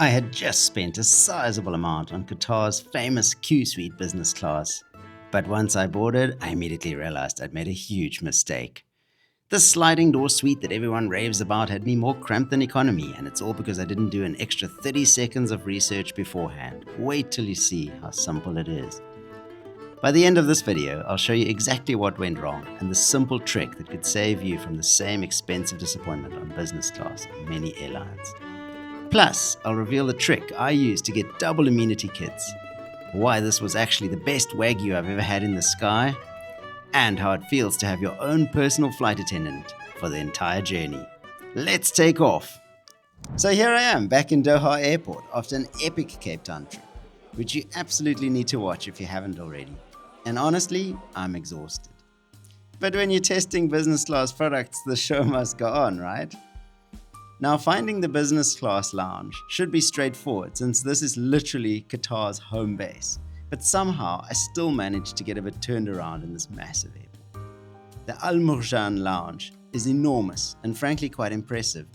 I had just spent a sizable amount on Qatar's famous QSuite business class, but once I boarded, I immediately realized I'd made a huge mistake. This sliding door suite that everyone raves about had me more cramped than economy, and it's all because I didn't do an extra 30 seconds of research beforehand. Wait till you see how simple it is. By the end of this video, I'll show you exactly what went wrong and the simple trick that could save you from the same expensive disappointment on business class on many airlines. Plus, I'll reveal the trick I used to get double amenity kits, why this was actually the best wagyu I've ever had in the sky, and how it feels to have your own personal flight attendant for the entire journey. Let's take off! So here I am back in Doha airport after an epic Cape Town trip, which you absolutely need to watch if you haven't already. And honestly, I'm exhausted. But when you're testing business class products, the show must go on, right? Now, finding the business class lounge should be straightforward since this is literally Qatar's home base. But somehow, I still managed to get a bit turned around in this massive airport. The Al Murjan lounge is enormous and frankly quite impressive,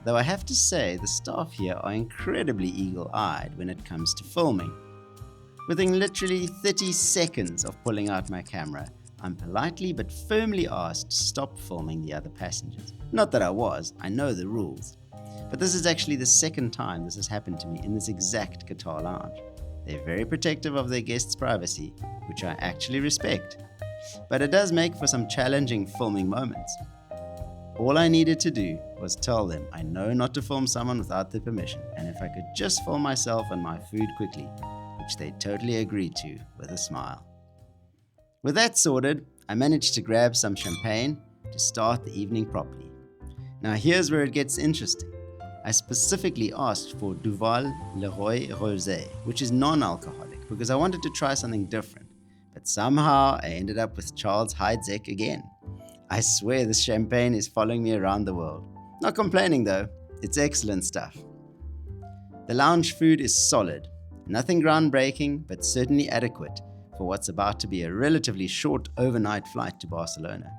though I have to say the staff here are incredibly eagle-eyed when it comes to filming. Within literally 30 seconds of pulling out my camera, I'm politely but firmly asked to stop filming the other passengers. Not that I know the rules. But this is actually the second time this has happened to me in this exact Qatar lounge. They're very protective of their guests' privacy, which I actually respect. But it does make for some challenging filming moments. All I needed to do was tell them I know not to film someone without their permission, and if I could just film myself and my food quickly, which they totally agreed to with a smile. With that sorted, I managed to grab some champagne to start the evening properly. Now here's where it gets interesting. I specifically asked for Duval Leroy Rosé, which is non-alcoholic, because I wanted to try something different. But somehow I ended up with Charles Heidsieck again. I swear this champagne is following me around the world. Not complaining though, it's excellent stuff. The lounge food is solid. Nothing groundbreaking, but certainly adequate for what's about to be a relatively short overnight flight to Barcelona.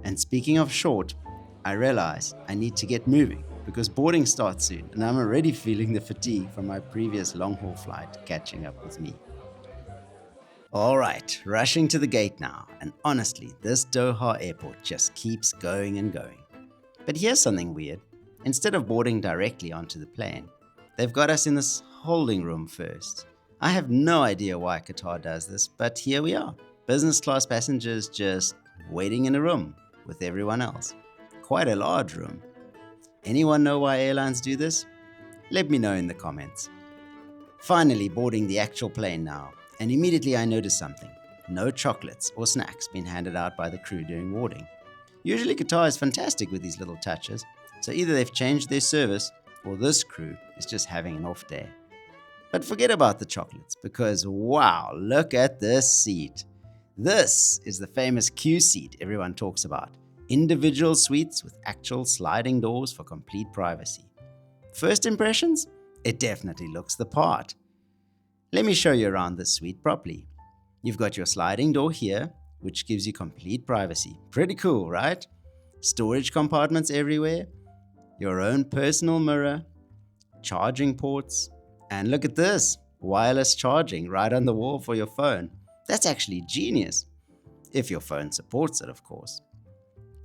And speaking of short, I realize I need to get moving because boarding starts soon and I'm already feeling the fatigue from my previous long-haul flight catching up with me. Alright, rushing to the gate now, and honestly, this Doha airport just keeps going and going. But here's something weird. Instead of boarding directly onto the plane, they've got us in this holding room first. I have no idea why Qatar does this, but here we are. Business class passengers just waiting in a room with everyone else. Quite a large room. Anyone know why airlines do this? Let me know in the comments. Finally boarding the actual plane now, and immediately I noticed something. No chocolates or snacks being handed out by the crew during boarding. Usually Qatar is fantastic with these little touches, so either they've changed their service or this crew is just having an off day. But forget about the chocolates because wow, look at this seat. This is the famous QSuite everyone talks about. Individual suites with actual sliding doors for complete privacy. First impressions? It definitely looks the part. Let me show you around this suite properly. You've got your sliding door here, which gives you complete privacy. Pretty cool, right? Storage compartments everywhere, your own personal mirror, charging ports, and look at this, wireless charging right on the wall for your phone. That's actually genius. If your phone supports it, of course.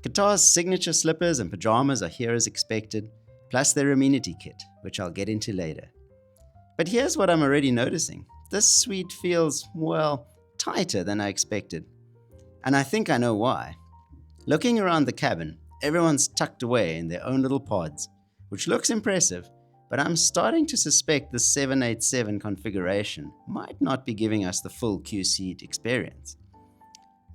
Qatar's signature slippers and pajamas are here as expected, plus their amenity kit, which I'll get into later. But here's what I'm already noticing. This suite feels, well, tighter than I expected. And I think I know why. Looking around the cabin, everyone's tucked away in their own little pods, which looks impressive, but I'm starting to suspect the 787 configuration might not be giving us the full QSuite experience.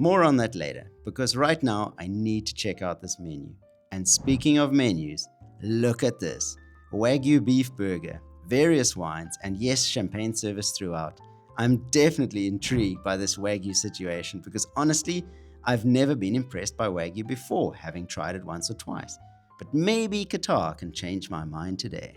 More on that later, because right now I need to check out this menu. And speaking of menus, look at this. Wagyu beef burger, various wines, and yes, champagne service throughout. I'm definitely intrigued by this Wagyu situation because honestly, I've never been impressed by Wagyu before, having tried it once or twice. But maybe Qatar can change my mind today.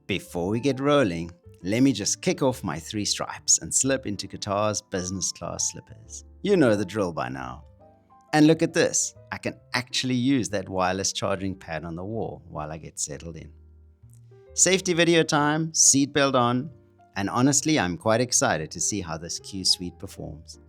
Before we get rolling, let me just kick off my 3 stripes and slip into Qatar's business class slippers. You know the drill by now. And look at this, I can actually use that wireless charging pad on the wall while I get settled in. Safety video time, seatbelt on, and honestly, I'm quite excited to see how this QSuite performs.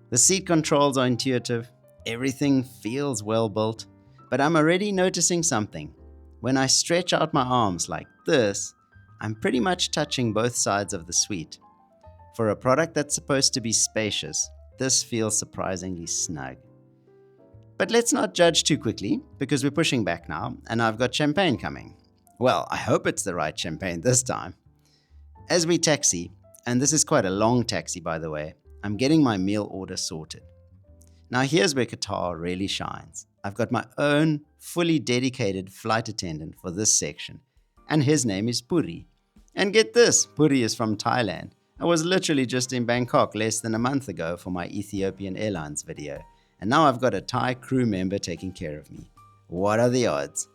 The seat controls are intuitive, everything feels well built, but I'm already noticing something. When I stretch out my arms like this, I'm pretty much touching both sides of the suite. For a product that's supposed to be spacious, this feels surprisingly snug. But let's not judge too quickly, because we're pushing back now, and I've got champagne coming. Well, I hope it's the right champagne this time. As we taxi, and this is quite a long taxi by the way, I'm getting my meal order sorted. Now here's where Qatar really shines. I've got my own fully dedicated flight attendant for this section, and his name is Puri. And get this, Puri is from Thailand. I was literally just in Bangkok less than a month ago for my Ethiopian Airlines video, and now I've got a Thai crew member taking care of me. What are the odds?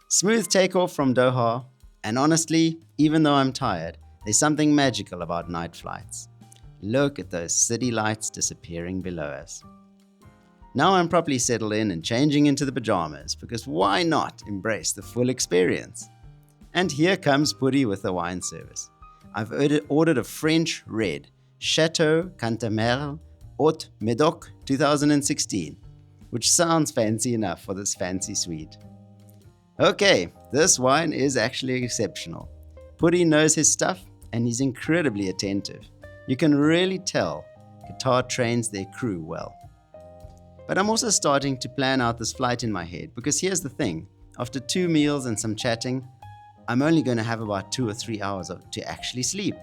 Smooth takeoff from Doha, and honestly, even though I'm tired, there's something magical about night flights. Look at those city lights disappearing below us. Now I'm properly settled in and changing into the pajamas, because why not embrace the full experience? And here comes Puri with the wine service. I've ordered a French red, Chateau Cantemerle Haute Médoc 2016, which sounds fancy enough for this fancy suite. Okay, this wine is actually exceptional. Puri knows his stuff and he's incredibly attentive. You can really tell Qatar trains their crew well. But I'm also starting to plan out this flight in my head, because here's the thing, after 2 meals and some chatting, I'm only going to have about 2 or 3 hours to actually sleep.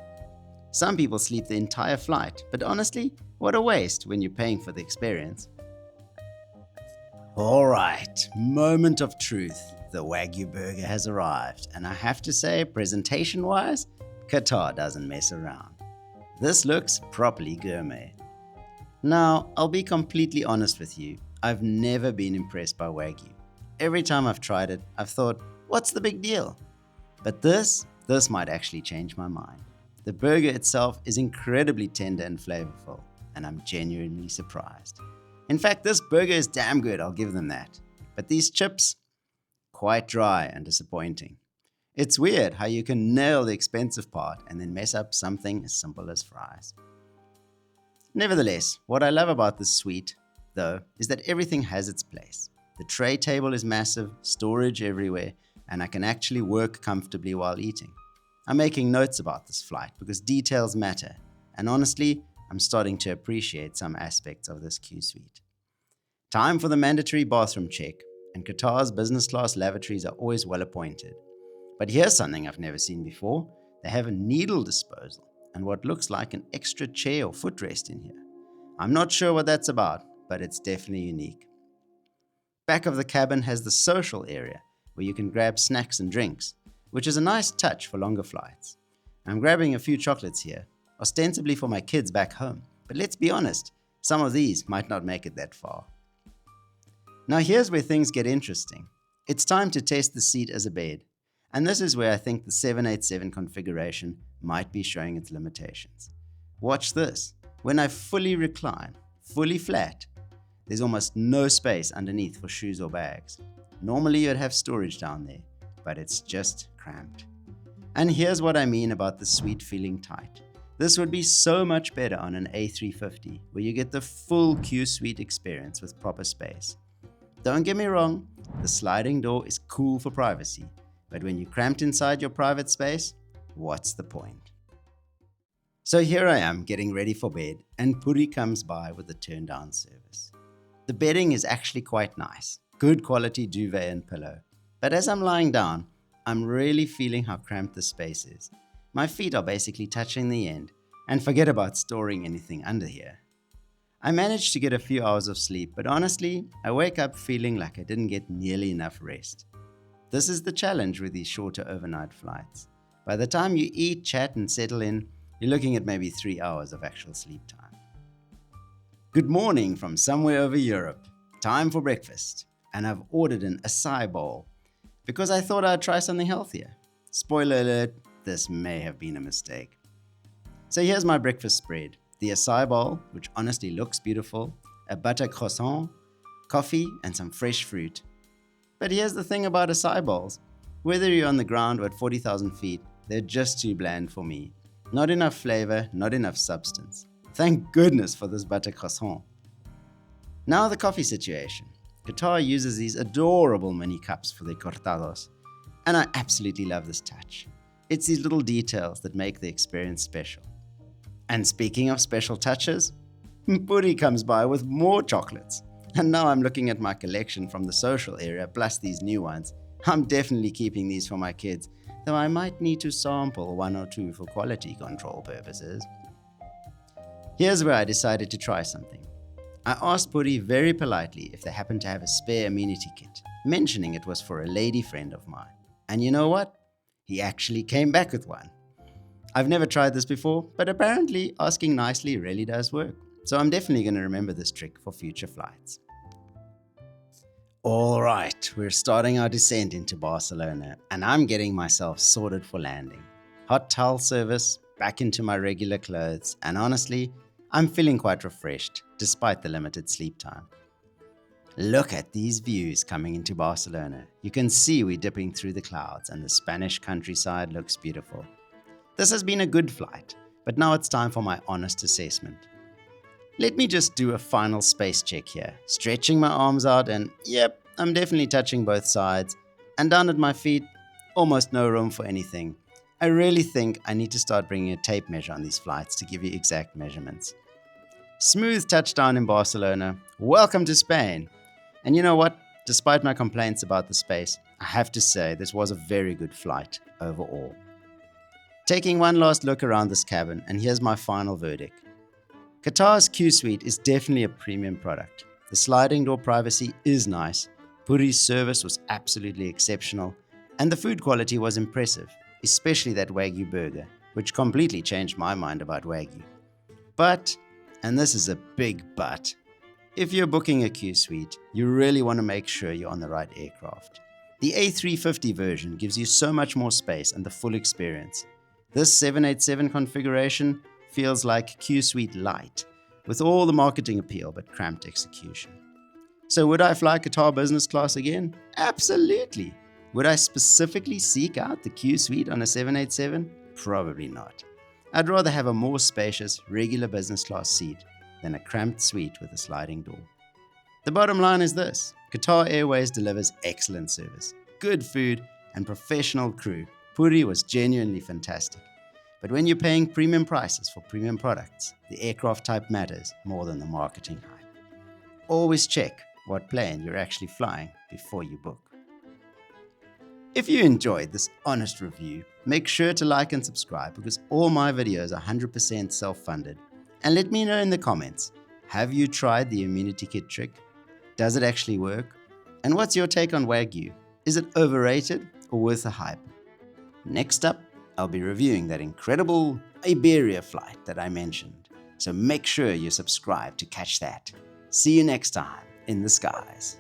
Some people sleep the entire flight, but honestly, what a waste when you're paying for the experience. Alright, moment of truth. The wagyu burger has arrived, and I have to say, presentation-wise, Qatar doesn't mess around. This looks properly gourmet. Now, I'll be completely honest with you, I've never been impressed by wagyu. Every time I've tried it, I've thought, what's the big deal? But this might actually change my mind. The burger itself is incredibly tender and flavorful, and I'm genuinely surprised. In fact, this burger is damn good, I'll give them that. But these chips, quite dry and disappointing. It's weird how you can nail the expensive part and then mess up something as simple as fries. Nevertheless, what I love about this suite, though, is that everything has its place. The tray table is massive, storage everywhere, and I can actually work comfortably while eating. I'm making notes about this flight because details matter, and honestly, I'm starting to appreciate some aspects of this QSuite. Time for the mandatory bathroom check, and Qatar's business class lavatories are always well appointed. But here's something I've never seen before. They have a needle disposal and what looks like an extra chair or footrest in here. I'm not sure what that's about, but it's definitely unique. Back of the cabin has the social area where you can grab snacks and drinks, which is a nice touch for longer flights. I'm grabbing a few chocolates here, ostensibly for my kids back home, but let's be honest, some of these might not make it that far. Now here's where things get interesting. It's time to test the seat as a bed, and this is where I think the 787 configuration might be showing its limitations. Watch this. When I fully recline, fully flat, there's almost no space underneath for shoes or bags. Normally you'd have storage down there, but it's just cramped. And here's what I mean about the suite feeling tight. This would be so much better on an A350, where you get the full QSuite experience with proper space. Don't get me wrong, the sliding door is cool for privacy, but when you're cramped inside your private space, what's the point? So here I am getting ready for bed, and Puri comes by with the turn down service. The bedding is actually quite nice, good quality duvet and pillow, but as I'm lying down, I'm really feeling how cramped the space is. My feet are basically touching the end, and forget about storing anything under here. I managed to get a few hours of sleep, but honestly, I wake up feeling like I didn't get nearly enough rest. This is the challenge with these shorter overnight flights. By the time you eat, chat, and settle in, you're looking at maybe 3 hours of actual sleep time. Good morning from somewhere over Europe. Time for breakfast, and I've ordered an acai bowl because I thought I'd try something healthier. Spoiler alert, this may have been a mistake. So here's my breakfast spread. The acai bowl, which honestly looks beautiful, a butter croissant, coffee, and some fresh fruit. But here's the thing about acai bowls. Whether you're on the ground or at 40,000 feet, they're just too bland for me. Not enough flavor, not enough substance. Thank goodness for this butter croissant. Now the coffee situation. Qatar uses these adorable mini cups for their cortados, and I absolutely love this touch. It's these little details that make the experience special. And speaking of special touches, Puri comes by with more chocolates. And now I'm looking at my collection from the social area plus these new ones. I'm definitely keeping these for my kids, though I might need to sample one or two for quality control purposes. Here's where I decided to try something. I asked Puri very politely if they happened to have a spare amenity kit, mentioning it was for a lady friend of mine. And you know what? He actually came back with one. I've never tried this before, but apparently asking nicely really does work. So I'm definitely going to remember this trick for future flights. Alright, we're starting our descent into Barcelona, and I'm getting myself sorted for landing. Hot towel service, back into my regular clothes, and honestly, I'm feeling quite refreshed, despite the limited sleep time. Look at these views coming into Barcelona. You can see we're dipping through the clouds, and the Spanish countryside looks beautiful. This has been a good flight, but now it's time for my honest assessment. Let me just do a final space check here, stretching my arms out, and yep, I'm definitely touching both sides, and down at my feet, almost no room for anything. I really think I need to start bringing a tape measure on these flights to give you exact measurements. Smooth touchdown in Barcelona. Welcome to Spain. And you know what? Despite my complaints about the space, I have to say this was a very good flight overall. Taking one last look around this cabin, and here's my final verdict. Qatar's QSuite is definitely a premium product. The sliding door privacy is nice, Puri's service was absolutely exceptional, and the food quality was impressive, especially that wagyu burger, which completely changed my mind about wagyu. But, and this is a big but, if you're booking a QSuite, you really want to make sure you're on the right aircraft. The A350 version gives you so much more space and the full experience. This 787 configuration feels like QSuite Lite, with all the marketing appeal but cramped execution. So would I fly Qatar business class again? Absolutely. Would I specifically seek out the QSuite on a 787? Probably not. I'd rather have a more spacious, regular business class seat than a cramped suite with a sliding door. The bottom line is this: Qatar Airways delivers excellent service, good food, and professional crew. Puri was genuinely fantastic. But when you're paying premium prices for premium products, the aircraft type matters more than the marketing hype. Always check what plane you're actually flying before you book. If you enjoyed this honest review, make sure to like and subscribe because all my videos are 100% self-funded. And let me know in the comments, have you tried the amenity kit trick? Does it actually work? And what's your take on wagyu? Is it overrated or worth the hype? Next up, I'll be reviewing that incredible Iberia flight that I mentioned. So make sure you subscribe to catch that. See you next time in the skies.